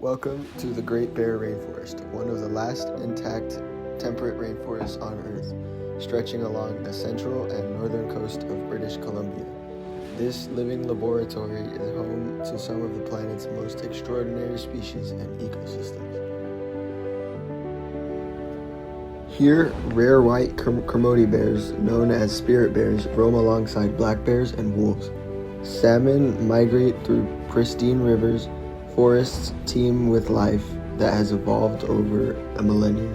Welcome to the Great Bear Rainforest, one of the last intact temperate rainforests on Earth, stretching along the central and northern coast of British Columbia. This living laboratory is home to some of the planet's most extraordinary species and ecosystems. Here, rare white Kermode bears, known as spirit bears, roam alongside black bears and wolves. Salmon migrate through pristine rivers. Forests teem with life that has evolved over a millennia.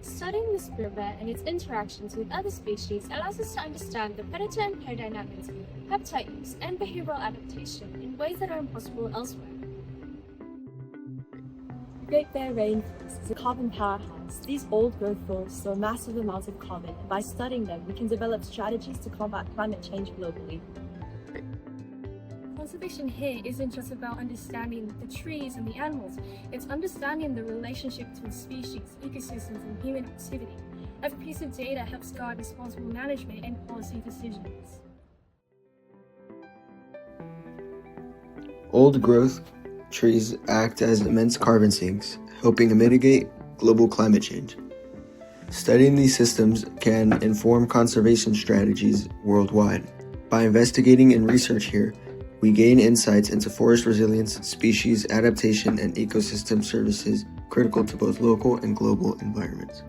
Studying the spirit bear and its interactions with other species allows us to understand the predator and prey dynamics, habitat use, and behavioral adaptation in ways that are impossible elsewhere. The Great Bear Rainforest is a carbon powerhouse. These old-growth forests store massive amounts of carbon, and by studying them, we can develop strategies to combat climate change globally. Conservation here isn't just about understanding the trees and the animals, it's understanding the relationship between species, ecosystems, and human activity. Every piece of data helps guide responsible management and policy decisions. Old-growth trees act as immense carbon sinks, helping mitigate global climate change. Studying these systems can inform conservation strategies worldwide. By investigating and research here, we gain insights into forest resilience, species adaptation, and ecosystem services critical to both local and global environments.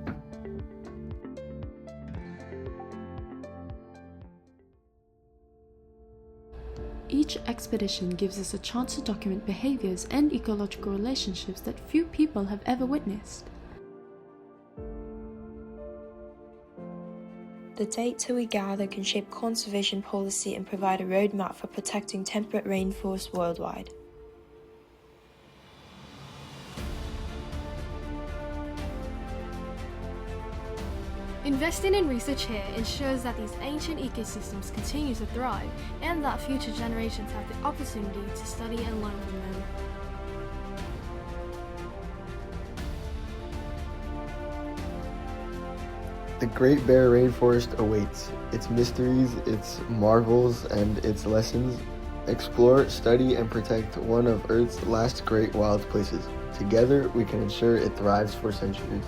Each expedition gives us a chance to document behaviors and ecological relationships that few people have ever witnessed. The data we gather can shape conservation policy and provide a roadmap for protecting temperate rainforests worldwide. Investing in research here ensures that these ancient ecosystems continue to thrive and that future generations have the opportunity to study and learn from them. The Great Bear Rainforest awaits. Its mysteries, its marvels, and its lessons. Explore, study, and protect one of Earth's last great wild places. Together, we can ensure it thrives for centuries.